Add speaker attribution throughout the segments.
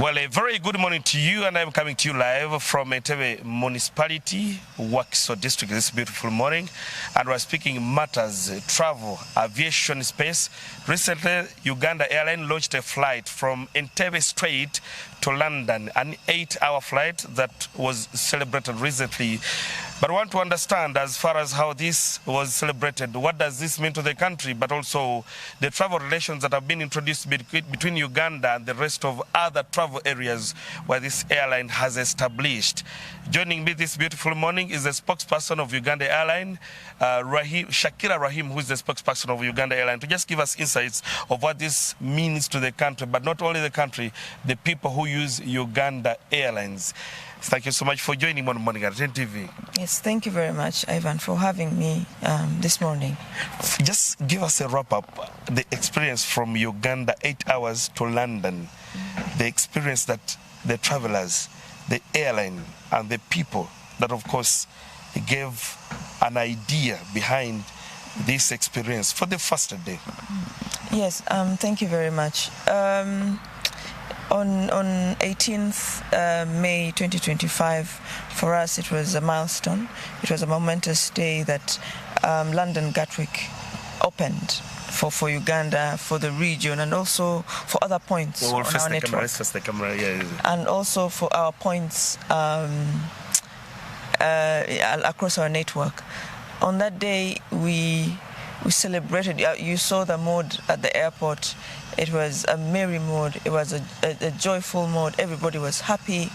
Speaker 1: Well, a very good morning to you, and I'm coming to you live from MorningAtNTV municipality, Wakiso district, this beautiful morning, and we're speaking matters, travel, aviation space. Recently, Uganda Airline launched a flight from Entebbe straight to London, an 8-hour flight that was celebrated recently. But I want to understand, as far as how this was celebrated, what does this mean to the country, but also the travel relations that have been introduced between Uganda and the rest of other travel areas where this airline has established. Joining me this beautiful morning is the spokesperson of Uganda Airline, Shakira Rahim, who is the spokesperson of Uganda Airline, to just give us insights of what this means to the country, but not only the country, the people who use Uganda Airlines. Thank you so much for joining me on MorningAtNTV.
Speaker 2: Yes, thank you very much, Ivan, for having me this morning.
Speaker 1: Just give us a wrap-up, the experience from Uganda, 8 hours to London, the experience that the travelers, the airline, and the people that, of course, gave an idea behind this experience for the first day.
Speaker 2: Yes, thank you very much. On 18th May 2025, for us it was a milestone. It was a momentous day that London Gatwick opened for Uganda, for the region, and also for other points on our network. And also for our points across our network. On that day, we celebrated. You saw the mood at the airport. It was a merry mood. It was a joyful mood. Everybody was happy.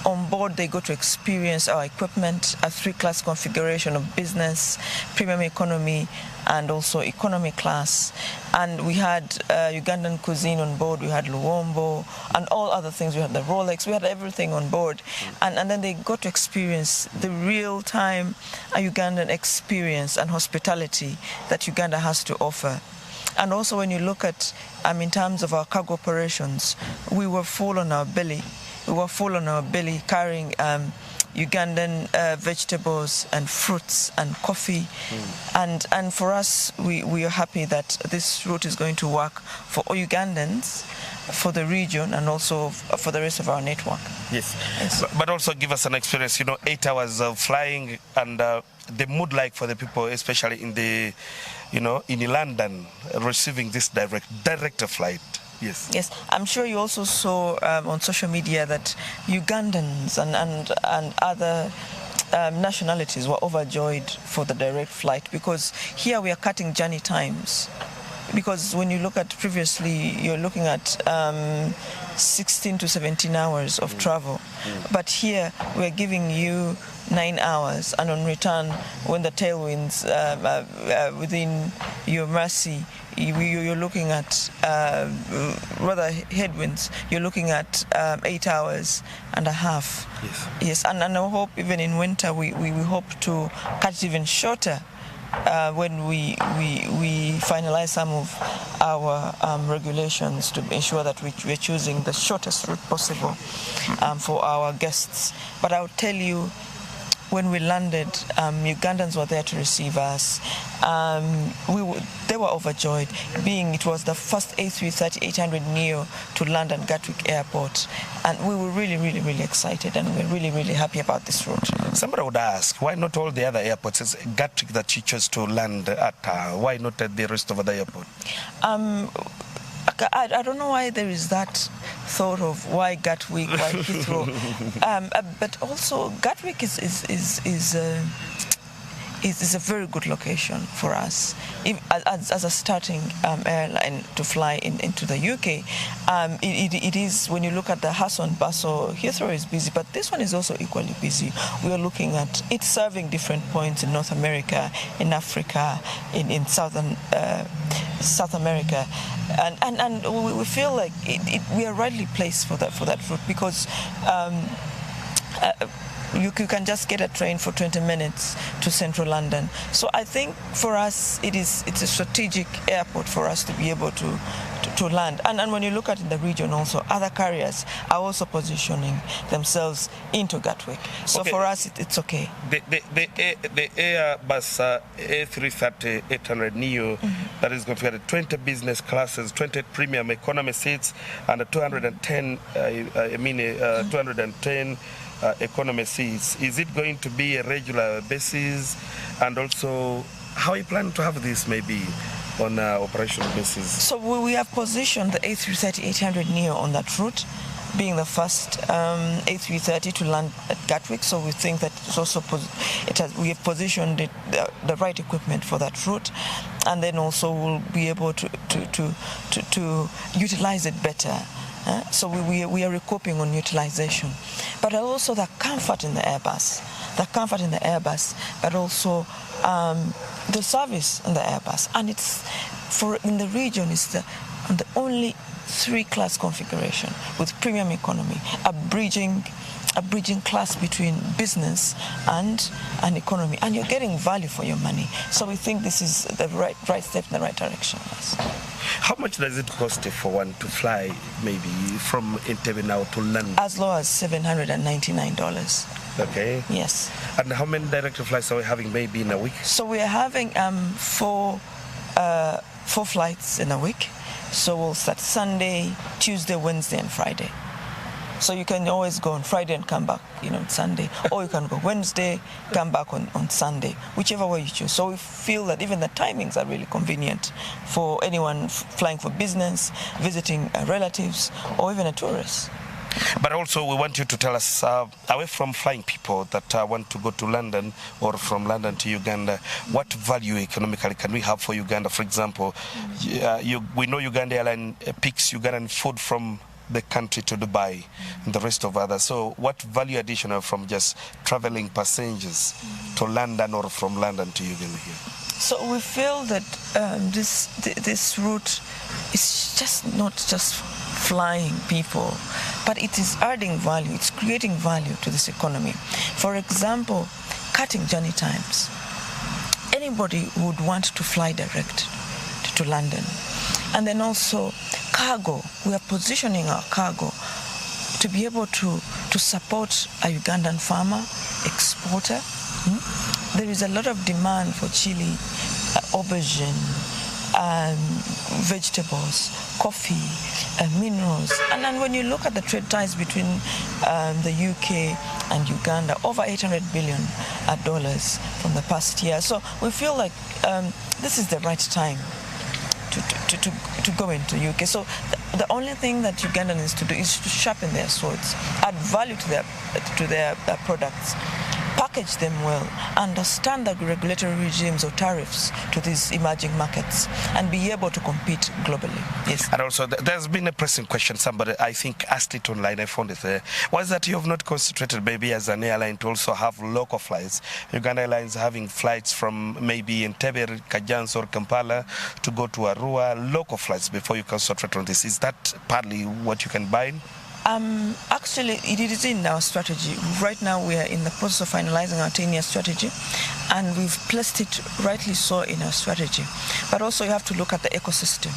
Speaker 2: On board, they got to experience our equipment, a 3-class configuration of business, premium economy, and also economy class. And we had Ugandan cuisine on board. We had luombo and all other things. We had the Rolex. We had everything on board. And then they got to experience the real-time Ugandan experience and hospitality that Uganda has to offer. And also when you look at, in terms of our cargo operations, we were full on our belly. We were full on our belly carrying Ugandan vegetables and fruits and coffee. And for us, we are happy that this route is going to work for all Ugandans, for the region, and also for the rest of our network.
Speaker 1: Yes. But also give us an experience, 8 hours of flying and the mood like for the people, especially in the, in London, receiving this direct flight. Yes. Yes,
Speaker 2: I'm sure you also saw on social media that Ugandans and other nationalities were overjoyed for the direct flight, because here we are cutting journey times. Because when you look at previously, you're looking at 16 to 17 hours of travel. But here we're giving you 9 hours, and on return, when the tailwinds within your mercy, you're looking at rather headwinds. You're looking at 8 hours and a half. Yes, and I hope even in winter we hope to cut it even shorter when we finalize some of our regulations to ensure that we're choosing the shortest route possible for our guests. But I'll tell you, when we landed, Ugandans were there to receive us. They were overjoyed, being it was the first A330-800 Neo to London Gatwick Airport. And we were really, really, really excited, and we're really, really happy about this route.
Speaker 1: Somebody would ask, why not all the other airports? It's Gatwick that you chose to land at. Why not at the rest of the airport?
Speaker 2: I don't know why there is that thought of why Gatwick, why Heathrow, but also Gatwick is a very good location for us as a starting airline to fly into the UK. It is, when you look at the hustle and bustle, Heathrow is busy, but this one is also equally busy. We are looking at it serving different points in North America, in Africa, in South America, and we feel like we are rightly placed for that route, because you can just get a train for 20 minutes to central London. So I think for us, it's a strategic airport for us to be able to land. And when you look at the region also, other carriers are also positioning themselves into Gatwick. So for us, it's okay.
Speaker 1: The Airbus A330 800 Neo, that is configured at 20 business classes, 20 premium economy seats, and 210 economy seats. Is it going to be a regular basis? And also, how are you planning to have this maybe on an operational basis? So
Speaker 2: we have positioned the A330 800 Neo on that route, being the first A330 to land at Gatwick. So we think that it's also we have positioned the right equipment for that route, and then also we'll be able to utilize it better. So we are recoping on utilization, but also the comfort in the Airbus, but also the service in the Airbus, and it's in the region is the only 3-class configuration with premium economy, a bridging class between business and economy, and you're getting value for your money. So we think this is the right step in the right direction. Yes.
Speaker 1: How much does it cost for one to fly maybe from Entebbe now to London?
Speaker 2: As low as $799.
Speaker 1: Okay.
Speaker 2: Yes.
Speaker 1: And how many direct flights are we having maybe in a week?
Speaker 2: So we are having 4 flights in a week. So we'll start Sunday, Tuesday, Wednesday, and Friday. So you can always go on Friday and come back, on Sunday. Or you can go Wednesday, come back on Sunday, whichever way you choose. So we feel that even the timings are really convenient for anyone flying for business, visiting relatives, or even a tourist.
Speaker 1: But also we want you to tell us, away from flying people that want to go to London or from London to Uganda, what value economically can we have for Uganda? For example, we know Uganda Airline picks Ugandan food from the country to Dubai and the rest of others. So what value additional from just traveling passengers to London or from London to Uganda here?
Speaker 2: So we feel that this route is not just flying people, but it is adding value, it's creating value to this economy. For example, cutting journey times. Anybody would want to fly direct to London. And then also cargo, we are positioning our cargo to be able to support a Ugandan farmer, exporter. There is a lot of demand for chili, aubergine, vegetables, coffee, minerals. And then when you look at the trade ties between the UK and Uganda, over $800 billion from the past year. So we feel like this is the right time to go into UK. So the only thing that Uganda needs to do is to sharpen their swords, add value to their products, package them well, understand the regulatory regimes or tariffs to these emerging markets, and be able to compete globally. Yes.
Speaker 1: And also, there's been a pressing question. Somebody, I think, asked it online. I found it there. Was that you have not concentrated maybe as an airline to also have local flights? Uganda Airlines having flights from maybe Entebbe, Kajanso, or Kampala to go to Arua, local flights before you concentrate on this. Is that partly what you can buy?
Speaker 2: Actually, it is in our strategy. Right now, we are in the process of finalizing our 10-year strategy, and we've placed it rightly so in our strategy. But also, you have to look at the ecosystem.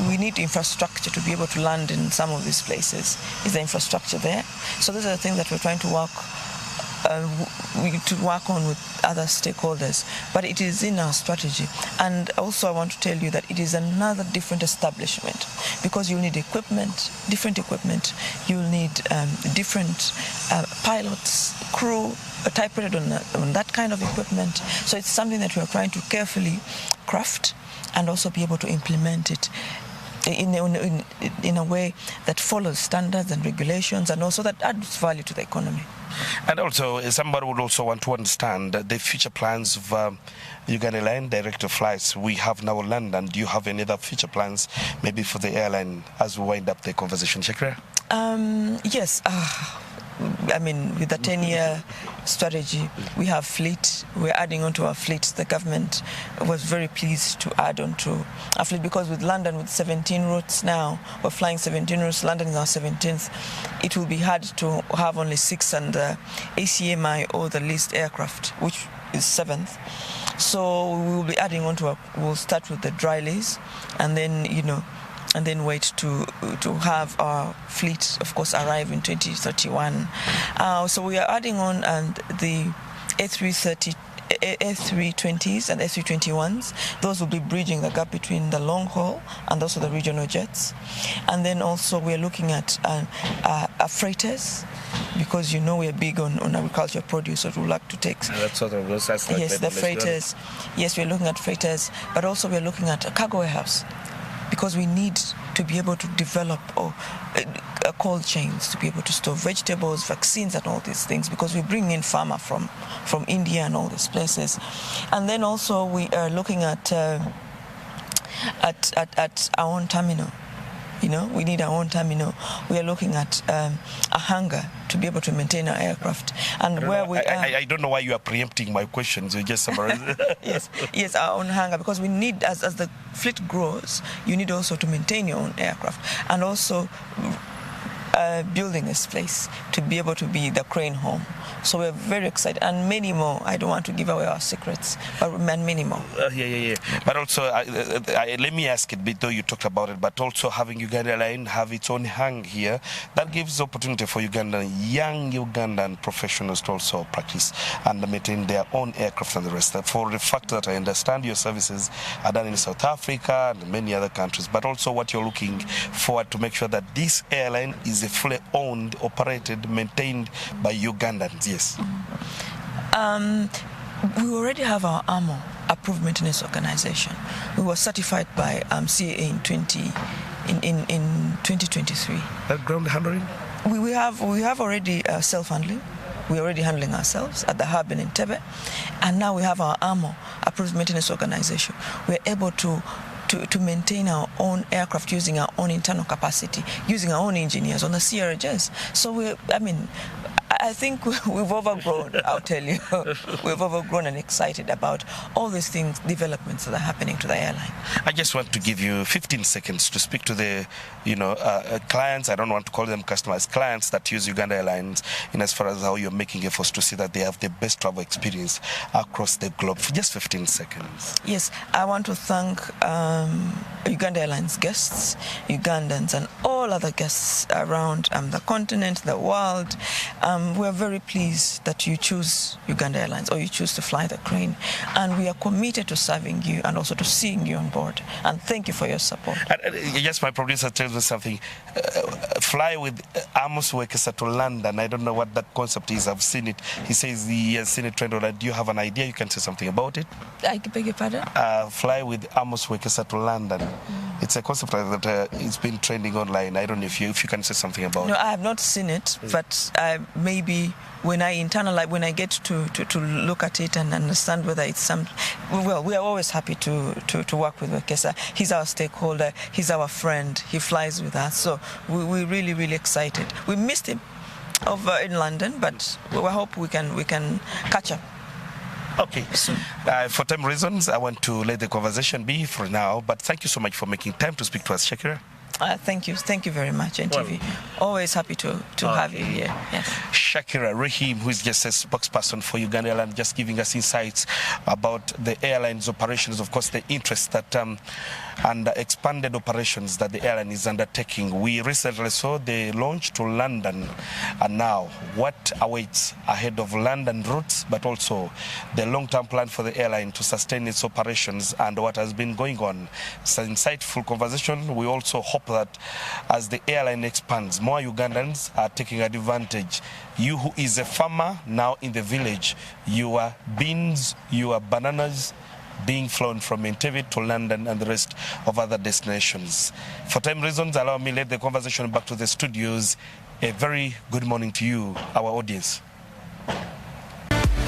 Speaker 2: We need infrastructure to be able to land in some of these places. Is the infrastructure there? So those are the things that we're trying to work on with other stakeholders, but it is in our strategy. And also I want to tell you that it is another different establishment, because you'll need different equipment, you'll need different pilots, crew, type-rated on that kind of equipment. So it's something that we're trying to carefully craft and also be able to implement it in a way that follows standards and regulations, and also that adds value to the economy.
Speaker 1: And also, somebody would also want to understand the future plans of Uganda Airline direct flights. We have now London. Do you have any other future plans, maybe for the airline, as we wind up the conversation, Shakira?
Speaker 2: Yes. I mean, with the 10-year strategy, we have fleet. We're adding on to our fleet. The government was very pleased to add on to our fleet because with London, with 17 routes now, we're flying 17 routes. London is our 17th. It will be hard to have only 6 and ACMI or the leased aircraft, which is 7th. So we will be adding on to we'll start with the dry lease and then, and then wait to have our fleet, of course, arrive in 2031. So we are adding on the A320s and A321s. Those will be bridging the gap between the long haul and also the regional jets. And then also we are looking at freighters, because we are big on agricultural produce, so we would like to take.
Speaker 1: That's sort of those aspects.
Speaker 2: Yes, the freighters. Yes, we are looking at freighters, but also we are looking at a cargo warehouse, because we need to be able to develop cold chains to be able to store vegetables, vaccines, and all these things, because we bring in pharma from India and all these places. And then also we are looking at our own terminal. We need our own terminal. We are looking at a hangar to be able to maintain our aircraft. And
Speaker 1: I don't know why you are preempting my questions. You just summarize.
Speaker 2: Yes, our own hangar, because we need, as the fleet grows, you need also to maintain your own aircraft, and also building this place to be able to be the crane home. So we're very excited, and many more. I don't want to give away our secrets, but many more.
Speaker 1: Yeah. But also, let me ask it, though you talked about it, but also having Uganda Airlines have its own hang here, that gives opportunity for young Ugandan professionals to also practice and maintain their own aircraft and the rest. For the fact that I understand your services are done in South Africa and many other countries, but also what you're looking forward to make sure that this airline is a fully owned, operated, maintained by Ugandans. Yes.
Speaker 2: We already have our AMO, Approved Maintenance Organization. We were certified by CAA in 2023.
Speaker 1: That ground handling?
Speaker 2: We have already self-handling. We're already handling ourselves at the hub in Entebbe, and now we have our AMO, Approved Maintenance Organization. We're able to maintain our own aircraft using our own internal capacity, using our own engineers on the CRJs. So I think we've overgrown, I'll tell you. We've overgrown and excited about all these things, developments that are happening to the airline.
Speaker 1: I just want to give you 15 seconds to speak to the, clients. I don't want to call them customers, clients that use Uganda Airlines, in as far as how you're making efforts to see that they have the best travel experience across the globe. For just 15 seconds.
Speaker 2: Yes, I want to thank Uganda Airlines guests, Ugandans, and all other guests around the continent, the world. We are very pleased that you choose Uganda Airlines, or you choose to fly the crane, and we are committed to serving you and also to seeing you on board. And thank you for your support.
Speaker 1: Yes, my producer tells me something. Fly with Amos Wekesa to London. I don't know what that concept is. I've seen it. He says he has seen it trend online. Do you have an idea? You can say something about it.
Speaker 2: I beg your pardon?
Speaker 1: Fly with Amos Wekesa to London. It's a concept that it's been trending online. I don't know if you can say something about it.
Speaker 2: No, I have not seen it, but maybe when I get to look at it and understand whether it's some. Well, we are always happy to work with Wekesa. He's our stakeholder. He's our friend. He flies with us, so we're really, really excited. We missed him over in London, but we hope we can catch up.
Speaker 1: Okay. For time reasons, I want to let the conversation be for now, but thank you so much for making time to speak to us, Shakira.
Speaker 2: Thank you very much, NTV. Always happy to have you here. Yes.
Speaker 1: Shakira Rahim, who is just a spokesperson for Uganda Airlines, just giving us insights about the airline's operations, of course, the interest that and expanded operations that the airline is undertaking. We recently saw the launch to London, and now what awaits ahead of London routes, but also the long-term plan for the airline to sustain its operations and what has been going on. It's an insightful conversation. We also hope that as the airline expands, more Ugandans are taking advantage. You who is a farmer now in the village, your beans, your bananas, being flown from Entebbe to London and the rest of other destinations. For time reasons, allow me to lead the conversation back to the studios. A very good morning to you, our audience.